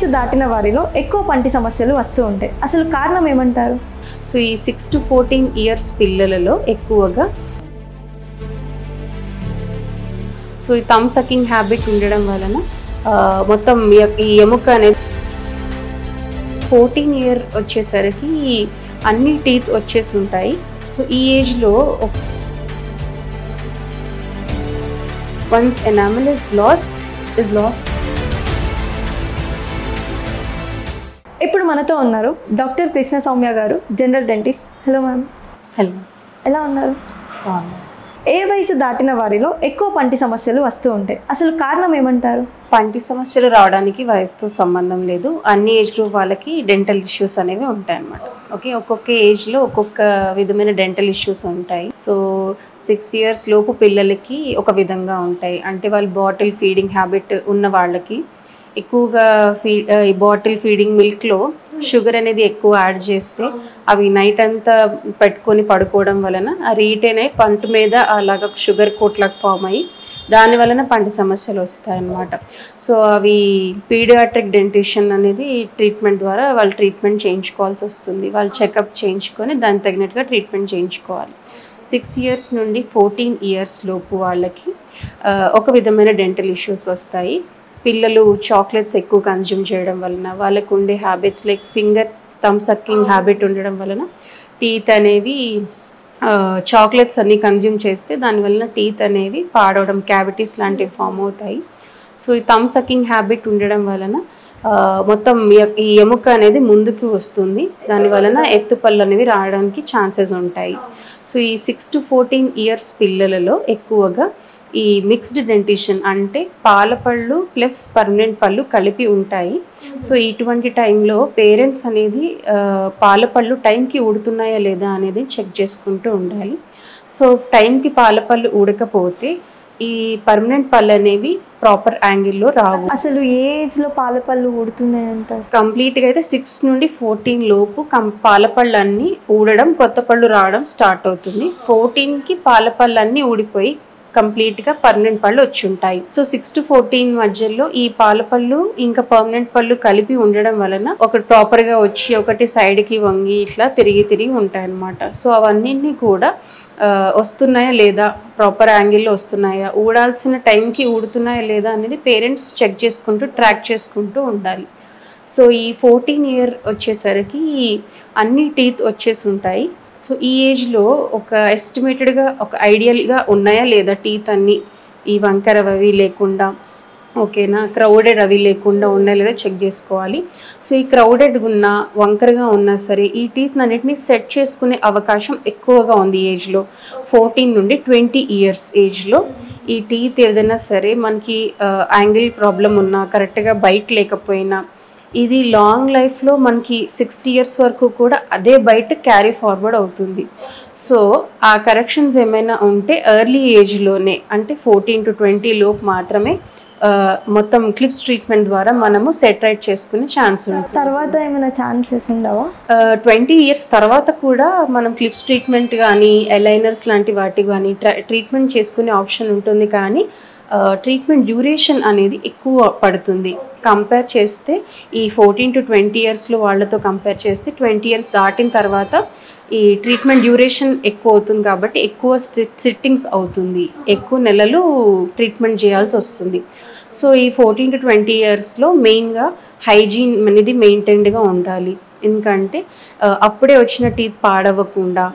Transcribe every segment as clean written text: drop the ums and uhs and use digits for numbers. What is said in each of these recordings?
వయసు దాటిన వారిలో ఎక్కువ పంటి సమస్యలు వస్తూ ఉంటాయి. అసలు కారణం ఏమంటారు? సో ఈ 6 to 14 ఇయర్స్ పిల్లలలో ఎక్కువగా సో ఈ థమ్ సకింగ్ హ్యాబిట్ ఉండడం వలన మొత్తం ఈ ఎముక అనేది 14 ఇయర్ వచ్చేసరికి అన్ని టీత్ వచ్చేసి ఉంటాయి. సో ఈ ఏజ్లో వన్స్ ఎనామిల్ ఇస్ లాస్ట్. ఇప్పుడు మనతో ఉన్నారు డాక్టర్ కృష్ణ సౌమ్య గారు, general dentist. Hello ma'am. Hello, ఎలా ఉన్నారు? ఏ వయసు దాటిన వారిలో ఎక్కువ పంటి సమస్యలు వస్తూ ఉంటాయి? అసలు కారణం ఏమంటారు? పంటి సమస్యలు రావడానికి వయసుతో సంబంధం లేదు. అన్ని ఏజ్ గ్రూప్ వాళ్ళకి డెంటల్ ఇష్యూస్ అనేవి ఉంటాయి అన్నమాట. ఓకే, ఒక్కొక్క ఏజ్లో ఒక్కొక్క విధమైన డెంటల్ ఇష్యూస్ ఉంటాయి. సో 6 ఇయర్స్ లోపు పిల్లలకి ఒక విధంగా ఉంటాయి. అంటే వాళ్ళు బాటిల్ ఫీడింగ్ హ్యాబిట్ ఉన్న వాళ్ళకి ఎక్కువగా ఈ బాటిల్ ఫీడింగ్ మిల్క్లో షుగర్ అనేది ఎక్కువ యాడ్ చేస్తే అవి నైట్ అంతా పెట్టుకొని పడుకోవడం వలన ఆ రీటైన్ అయ్యి పంట మీద అలాగ షుగర్ కోట్లాగా ఫామ్ అయ్యి దాని వలన పంటి సమస్యలు వస్తాయన్నమాట. సో అవి పీడియాట్రిక్ డెంటిషన్ అనేది ట్రీట్మెంట్ ద్వారా వాళ్ళు ట్రీట్మెంట్ చేయించుకోవాల్సి వస్తుంది. వాళ్ళు చెకప్ చేయించుకొని దానికి తగినట్టుగా ట్రీట్మెంట్ చేయించుకోవాలి. 6 ఇయర్స్ నుండి 14 ఇయర్స్ లోపు వాళ్ళకి ఒక విధమైన డెంటల్ ఇష్యూస్ వస్తాయి. పిల్లలు చాక్లెట్స్ ఎక్కువ కన్జ్యూమ్ చేయడం వలన, వాళ్ళకు ఉండే habits like finger thumb sucking habit ఉండడం వలన టీత్ అనేవి చాక్లెట్స్ అన్నీ కన్జ్యూమ్ చేస్తే దానివల్ల టీత్ అనేవి పాడవడం, క్యావిటీస్ లాంటివి ఫామ్ అవుతాయి. సో ఈ థమ్ సక్కింగ్ హ్యాబిట్ ఉండడం వలన మొత్తం ఈ ఎముక అనేది ముందుకు వస్తుంది. దాని వలన ఎత్తుపళ్ళు అనేవి రావడానికి ఛాన్సెస్ ఉంటాయి. సో ఈ 6 to 14 ఇయర్స్ పిల్లలలో ఎక్కువగా ఈ మిక్స్డ్ డెంటిషన్ అంటే పాలపళ్ళు ప్లస్ పర్మనెంట్ పళ్ళు కలిపి ఉంటాయి. సో ఇటువంటి టైంలో పేరెంట్స్ అనేది పాలపళ్ళు టైంకి ఊడుతున్నాయా లేదా అనేది చెక్ చేసుకుంటూ ఉండాలి. సో టైంకి పాలపళ్ళు ఊడకపోతే ఈ పర్మనెంట్ పళ్ళు అనేవి ప్రాపర్ యాంగిల్లో రావు. అసలు ఏ ఏజ్లో పాలపళ్ళు ఊడుతున్నాయి అంటారు? కంప్లీట్గా అయితే 6 నుండి 14 లోపు పాలపళ్ళు అన్నీ ఊడడం, కొత్త పళ్ళు రావడం స్టార్ట్ అవుతుంది. 14కి పాలపళ్ళు అన్నీ ఊడిపోయి కంప్లీట్గా పర్మనెంట్ పళ్ళు వచ్చి ఉంటాయి. సో 6 to 14 మధ్యలో ఈ పాలపళ్ళు ఇంకా పర్మనెంట్ పళ్ళు కలిపి ఉండడం వలన ఒకటి ప్రాపర్గా వచ్చి ఒకటి సైడ్కి వంగి ఇట్లా తిరిగి ఉంటాయి అన్నమాట. సో అవన్నీ కూడా వస్తున్నాయా లేదా, ప్రాపర్ యాంగిల్లో వస్తున్నాయా, ఊడాల్సిన టైంకి ఊడుతున్నాయా లేదా అనేది పేరెంట్స్ చెక్ చేసుకుంటూ ట్రాక్ చేసుకుంటూ ఉండాలి. సో ఈ 14 ఇయర్ వచ్చేసరికి అన్ని టీత్ వచ్చేసి ఉంటాయి. సో ఈ ఏజ్లో ఒక ఎస్టిమేటెడ్గా ఒక ఐడియల్గా ఉన్నాయా లేదా టీత్ అన్నీ ఈ వంకర అవి లేకుండా, ఓకేనా, క్రౌడెడ్ అవి లేకుండా ఉన్నాయా లేదా చెక్ చేసుకోవాలి. సో ఈ క్రౌడెడ్ ఉన్నా వంకరగా ఉన్నా సరే ఈ టీత్ అన్నిటిని సెట్ చేసుకునే అవకాశం ఎక్కువగా ఉంది ఈ ఏజ్లో. 14 నుండి 20 ఇయర్స్ ఏజ్లో ఈ టీత్ ఏదైనా సరే మనకి యాంగిల్ ప్రాబ్లం ఉన్నా, కరెక్ట్గా బైట్ లేకపోయినా, ఇది లాంగ్ లైఫ్లో మనకి 60 ఇయర్స్ వరకు కూడా అదే బయట క్యారీ ఫార్వర్డ్ అవుతుంది. సో ఆ కరెక్షన్స్ ఏమైనా ఉంటే ఎర్లీ ఏజ్లోనే అంటే 14 to 20 లోపు మాత్రమే మొత్తం క్లిప్స్ ట్రీట్మెంట్ ద్వారా మనము సెట్ రైట్ చేసుకునే ఛాన్స్ ఉంది. తర్వాత ఏమైనా ఛాన్సెస్ ఉండవా? 20 ఇయర్స్ తర్వాత కూడా మనం క్లిప్స్ ట్రీట్మెంట్ కానీ అలైనర్స్ లాంటి వాటి కానీ ట్రీట్మెంట్ చేసుకునే ఆప్షన్ ఉంటుంది. కానీ ట్రీట్మెంట్ డ్యూరేషన్ అనేది ఎక్కువ పడుతుంది కంపేర్ చేస్తే. ఈ 14 to 20 ఇయర్స్లో వాళ్ళతో కంపేర్ చేస్తే 20 ఇయర్స్ దాటిన తర్వాత ఈ ట్రీట్మెంట్ డ్యూరేషన్ ఎక్కువ అవుతుంది కాబట్టి ఎక్కువ సిట్టింగ్స్ అవుతుంది, ఎక్కువ నెలలు ట్రీట్మెంట్ చేయాల్సి వస్తుంది. సో ఈ 14 to 20 ఇయర్స్లో మెయిన్గా హైజీన్ అనేది మెయింటైన్డ్గా ఉండాలి. ఎందుకంటే అప్పుడే వచ్చిన టీత్ పాడవకుండా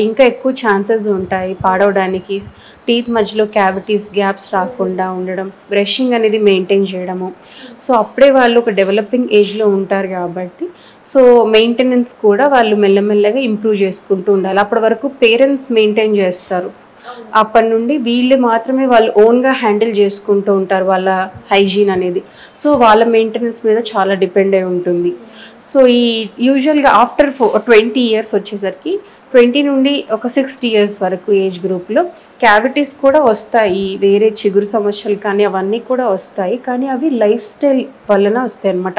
ఇంకా ఎక్కువ ఛాన్సెస్ ఉంటాయి పాడవడానికి. టీత్ మధ్యలో క్యావిటీస్ గ్యాప్స్ రాకుండా ఉండడం, బ్రషింగ్ అనేది మెయింటైన్ చేయడము. సో అప్పుడే వాళ్ళు ఒక డెవలపింగ్ ఏజ్లో ఉంటారు కాబట్టి సో మెయింటెనెన్స్ కూడా వాళ్ళు మెల్లమెల్లగా ఇంప్రూవ్ చేసుకుంటూ ఉండాలి. అప్పటి వరకు పేరెంట్స్ మెయింటైన్ చేస్తారు, అప్పటి నుండి వీళ్ళు మాత్రమే వాళ్ళు ఓన్గా హ్యాండిల్ చేసుకుంటూ ఉంటారు వాళ్ళ హైజీన్ అనేది. సో వాళ్ళ మెయింటెనెన్స్ మీద చాలా డిపెండ్ అయి ఉంటుంది. సో ఈ యూజువల్గా ఆఫ్టర్ 20 ఇయర్స్ వచ్చేసరికి 20 నుండి ఒక 60 ఇయర్స్ వరకు ఏజ్ గ్రూప్లో క్యావిటీస్ కూడా వస్తాయి, వేరే చిగురు సమస్యలు కానీ అవన్నీ కూడా వస్తాయి. కానీ అవి లైఫ్ స్టైల్ వలన వస్తాయి అన్నమాట.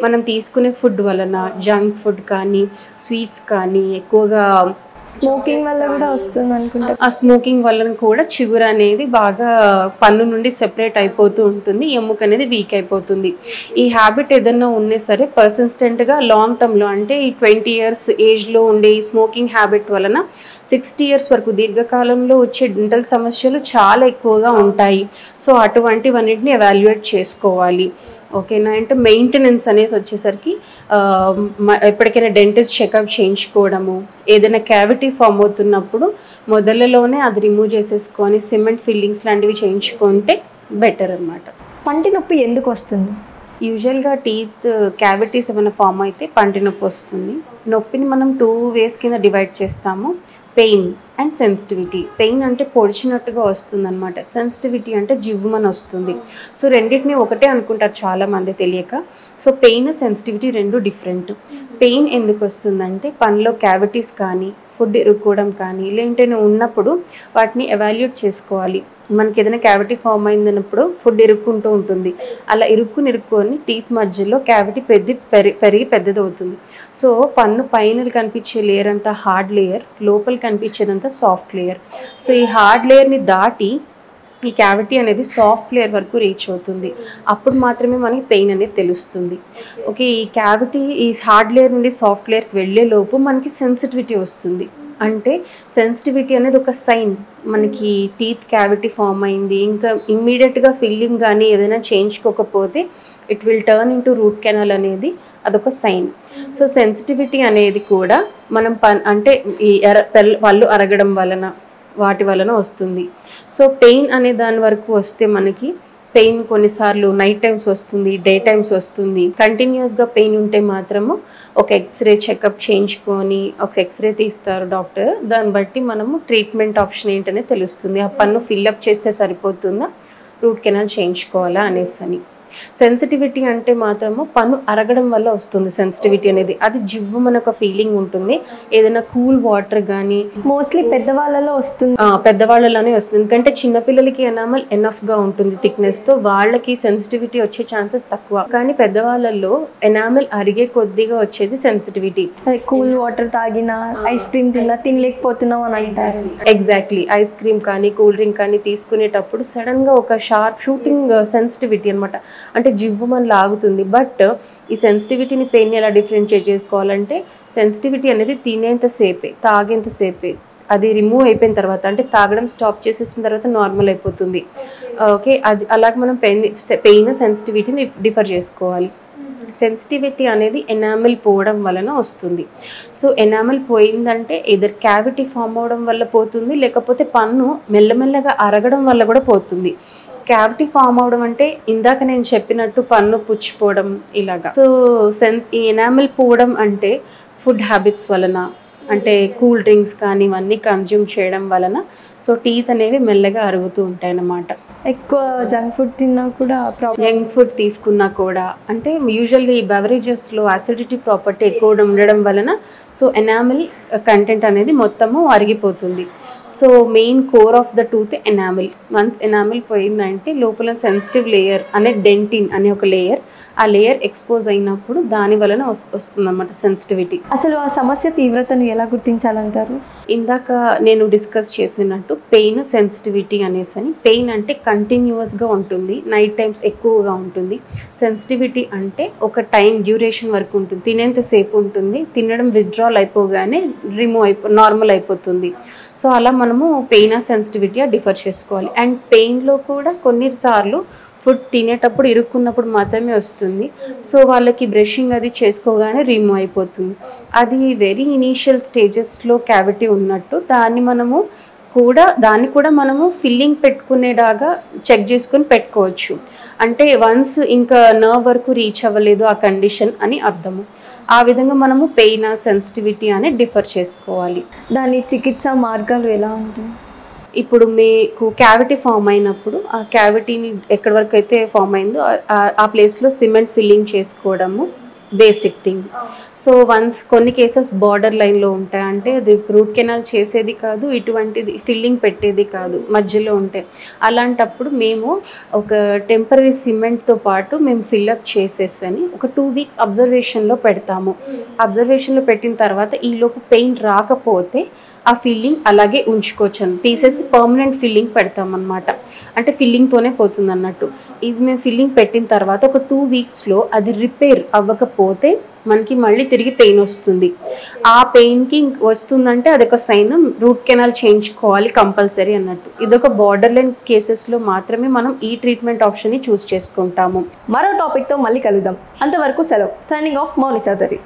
మనం తీసుకునే ఫుడ్ వలన, జంక్ ఫుడ్ కానీ స్వీట్స్ కానీ ఎక్కువగా స్మోకింగ్ వల్ల కూడా వస్తుంది అనుకుంటా. ఆ స్మోకింగ్ వల్ల కూడా చిగురు అనేది బాగా పన్ను నుండి సెపరేట్ అయిపోతూ ఉంటుంది, ఎముక అనేది వీక్ అయిపోతుంది. ఈ హ్యాబిట్ ఏదన్నా ఉన్నా సరే పర్సిస్టెంట్గా లాంగ్ టర్మ్లో అంటే ఈ 20 years ఏజ్లో ఉండే ఈ స్మోకింగ్ హ్యాబిట్ వలన 60 years వరకు దీర్ఘకాలంలో వచ్చే డెంటల్ సమస్యలు చాలా ఎక్కువగా ఉంటాయి. సో అటువంటివన్నిటిని ఎవాల్యుయేట్ చేసుకోవాలి. ఓకేనా. అంటే మెయింటెనెన్స్ అనేసి వచ్చేసరికి ఎప్పటికైనా డెంటిస్ట్ చెకప్ చేయించుకోవడము, ఏదైనా క్యావిటీ ఫామ్ అవుతున్నప్పుడు మొదలలోనే అది రిమూవ్ చేసేసుకొని సిమెంట్ ఫిల్లింగ్స్ లాంటివి చేయించుకుంటే బెటర్ అన్నమాట. పంటి నొప్పి ఎందుకు వస్తుంది? యూజువల్గా టీత్ క్యావిటీస్ ఏమైనా ఫామ్ అయితే పంటి నొప్పి వస్తుంది. నొప్పిని మనం 2 ways కింద డివైడ్ చేస్తాము, పెయిన్ అండ్ సెన్సిటివిటీ. పెయిన్ అంటే పొడిచినట్టుగా వస్తుంది అనమాట, సెన్సిటివిటీ అంటే జివ్వుమని వస్తుంది. సో రెండింటిని ఒకటే అనుకుంటారు చాలామంది తెలియక. సో పెయిన్ సెన్సిటివిటీ రెండు డిఫరెంట్. పెయిన్ ఎందుకు వస్తుందంటే పనిలో క్యావిటీస్ కానీ ఫుడ్ ఇరుక్కోవడం కానీ లేదంటే ఉన్నప్పుడు వాటిని ఎవాల్యుయేట్ చేసుకోవాలి. మనకి ఏదైనా క్యావిటీ ఫామ్ అయిందన్నప్పుడు ఫుడ్ ఇరుక్కుంటూ ఉంటుంది, అలా ఇరుక్కొని టీత్ మధ్యలో క్యావిటీ పెరిగి పెద్దదవుతుంది. సో పన్ను పైన కనిపించే లేయర్ అంతా హార్డ్ లేయర్, లోపల కనిపించేదంతా సాఫ్ట్ లేయర్. సో ఈ హార్డ్ లేయర్ని దాటి ఈ క్యావిటీ అనేది సాఫ్ట్ లేయర్ వరకు రీచ్ అవుతుంది. అప్పుడు మాత్రమే మనకి పెయిన్ అనేది తెలుస్తుంది. ఓకే. ఈ క్యావిటీ ఈ హార్డ్ లేయర్ నుండి సాఫ్ట్ లేయర్కి వెళ్ళే లోపు మనకి సెన్సిటివిటీ వస్తుంది. అంటే సెన్సిటివిటీ అనేది ఒక సైన్, మనకి టీత్ క్యావిటీ ఫామ్ అయింది, ఇంకా ఇమ్మీడియట్గా ఫిల్లింగ్ కానీ ఏదైనా చేయించుకోకపోతే it will turn into root canal అనేది అదొక సైన్. సో సెన్సిటివిటీ అనేది కూడా మనం అంటే ఈ పళ్ళు అరగడం వలన వాటి వలన వస్తుంది. సో పెయిన్ అనే దాని వరకు వస్తే మనకి పెయిన్ కొన్నిసార్లు నైట్ టైమ్స్ వస్తుంది, డే టైమ్స్ వస్తుంది. కంటిన్యూస్గా పెయిన్ ఉంటే మాత్రము ఒక ఎక్స్రే చెకప్ చేయించుకొని ఒక ఎక్స్రే తీస్తారు డాక్టర్, దాన్ని బట్టి మనము ట్రీట్మెంట్ ఆప్షన్ ఏంటనే తెలుస్తుంది. ఆ పన్ను ఫిల్అప్ చేస్తే సరిపోతుందా, రూట్ కెనాల్ చేయించుకోవాలా అనేసి అని. సెన్సిటివిటీ అంటే మాత్రము పన్ను అరగడం వల్ల వస్తుంది సెన్సిటివిటీ అనేది. అది జివ్వు మనకు ఫీలింగ్ ఉంటుంది. ఏదైనా కూల్ వాటర్ కానీ మోస్ట్లీ పెద్దవాళ్ళలో వస్తుంది, పెద్దవాళ్ళలోనే వస్తుంది. ఎందుకంటే చిన్నపిల్లలకి ఎనామల్ ఎనఫ్గా ఉంటుంది థిక్నెస్తో, వాళ్ళకి సెన్సిటివిటీ వచ్చే ఛాన్సెస్ తక్కువ. కానీ పెద్దవాళ్ళల్లో ఎనామల్ అరిగే కొద్దిగా వచ్చేది సెన్సిటివిటీ. కూల్ వాటర్ తాగినా ఐస్ క్రీమ్ తినలేకపోతున్నాం అని అంటారు. ఎగ్జాక్ట్లీ. ఐస్ క్రీమ్ కానీ కూల్ డ్రింక్ కానీ తీసుకునేటప్పుడు సడన్గా ఒక షార్ప్ షూటింగ్ సెన్సిటివిటీ అనమాట, అంటే జివ్వు మన లాగుతుంది. బట్ ఈ సెన్సిటివిటీని పెయిన్ ఎలా డిఫరెన్షియేట్ చేసుకోవాలంటే సెన్సిటివిటీ అనేది తినేంతసేపే, తాగేంతసేపే, అది రిమూవ్ అయిపోయిన తర్వాత అంటే తాగడం స్టాప్ చేసేసిన తర్వాత నార్మల్ అయిపోతుంది. ఓకే. అది అలాగే మనం పెయిన్ సెన్సిటివిటీని డిఫర్ చేసుకోవాలి. సెన్సిటివిటీ అనేది ఎనామిల్ పోవడం వలన వస్తుంది. సో ఎనామిల్ పోయిందంటే ఎదర్ క్యావిటీ ఫామ్ అవడం వల్ల పోతుంది, లేకపోతే పన్ను మెల్లమెల్లగా అరగడం వల్ల కూడా పోతుంది. క్యావిటీ ఫామ్ అవడం అంటే ఇందాక నేను చెప్పినట్టు పన్ను పుచ్చిపోవడం ఇలాగా. సో ఈ ఎనామిల్ పోవడం అంటే ఫుడ్ హ్యాబిట్స్ వలన, అంటే కూల్ డ్రింక్స్ కానీ ఇవన్నీ కన్జ్యూమ్ చేయడం వలన సో టీత్ అనేవి మెల్లగా అరుగుతూ ఉంటాయి అన్నమాట. ఎక్కువ జంక్ ఫుడ్ తిన్నా కూడా జంక్ ఫుడ్ తీసుకున్నా కూడా అంటే యూజువల్గా ఈ బెవరేజెస్లో అసిడిటీ ప్రాపర్టీ ఎక్కువ ఉండడం వలన సో ఎనామిల్ కంటెంట్ అనేది మొత్తము అరిగిపోతుంది. So main core of the tooth enamel. Once enamel పోయిందంటే లోపల సెన్సిటివ్ లేయర్ అనే డెంటిన్ అనే ఒక లేయర్, ఆ లేయర్ ఎక్స్పోజ్ అయినప్పుడు దాని వలన వస్తుంది అన్నమాట సెన్సిటివిటీ. అసలు ఆ సమస్య తీవ్రతను ఎలా గుర్తించాలంటారు? ఇందాక నేను డిస్కస్ చేసినట్టు పెయిన్ సెన్సిటివిటీ అనేసి. పెయిన్ అంటే కంటిన్యూస్గా ఉంటుంది, నైట్ టైమ్స్ ఎక్కువగా ఉంటుంది. సెన్సిటివిటీ అంటే ఒక టైం డ్యూరేషన్ వరకు ఉంటుంది, తినేంతసేపు ఉంటుంది, తినడం విత్డ్రాల్ అయిపోగానే నార్మల్ అయిపోతుంది. సో అలా మనము పెయిన్ సెన్సిటివిటీ డిఫర్ చేసుకోవాలి. అండ్ పెయిన్లో కూడా కొన్నిసార్లు ఫుడ్ తినేటప్పుడు ఇరుక్కున్నప్పుడు మాత్రమే వస్తుంది. సో వాళ్ళకి బ్రషింగ్ అది చేసుకోగానే రిమూవ్ అయిపోతుంది. అది వెరీ ఇనీషియల్ స్టేజెస్లో క్యావిటీ ఉన్నట్టు దాన్ని కూడా మనము ఫిల్లింగ్ పెట్టుకునేలాగా చెక్ చేసుకుని పెట్టుకోవచ్చు. అంటే వన్స్ ఇంకా నర్వ్ వరకు రీచ్ అవ్వలేదు ఆ కండిషన్ అని అర్థము. ఆ విధంగా మనము పెయిన్ సెన్సిటివిటీ అని డిఫర్ చేసుకోవాలి. దాని చికిత్స మార్గాలు ఎలా ఉంటాయి? ఇప్పుడు మీకు క్యావిటీ ఫామ్ అయినప్పుడు ఆ క్యావిటీని ఎక్కడి వరకు అయితే ఫామ్ అయిందో ఆ ప్లేస్లో సిమెంట్ ఫిల్లింగ్ చేసుకోవడము, బేసిక్ థింగ్. సో వన్స్ కొన్ని కేసెస్ బార్డర్ లైన్లో ఉంటాయి, అంటే అది రూట్ కెనాల్ చేసేది కాదు, ఇటువంటిది ఫిల్లింగ్ పెట్టేది కాదు, మధ్యలో ఉంటాయి. అలాంటప్పుడు మేము ఒక టెంపరీ సిమెంట్తో పాటు మేము ఫిల్అప్ చేసేసని ఒక 2 weeks అబ్జర్వేషన్లో పెడతాము. అబ్జర్వేషన్లో పెట్టిన తర్వాత ఈలోపు పెయిన్ రాకపోతే ఆ ఫిల్లింగ్ అలాగే ఉంచుకోవచ్చు అని తీసేసి పర్మనెంట్ ఫిల్లింగ్ పెడతామన్నమాట. అంటే ఫిల్లింగ్తోనే పోతుంది అన్నట్టు. ఇది మేము ఫిల్లింగ్ పెట్టిన తర్వాత ఒక 2 weeksలో అది రిపేర్ అవ్వకపోతే మనకి మళ్ళీ తిరిగి పెయిన్ వస్తుంది. ఆ పెయిన్కి వస్తుందంటే అదొక సైన్, రూట్ కెనాల్ చేయించుకోవాలి కంపల్సరీ అన్నట్టు. ఇదొక బార్డర్ లైన్ కేసెస్లో మాత్రమే మనం ఈ ట్రీట్మెంట్ ఆప్షన్ని చూస్ చేసుకుంటాము. మరో టాపిక్తో మళ్ళీ కలుద్దాం. అంతవరకు సెలవు. సైనింగ్ ఆఫ్ మౌని చౌదరి.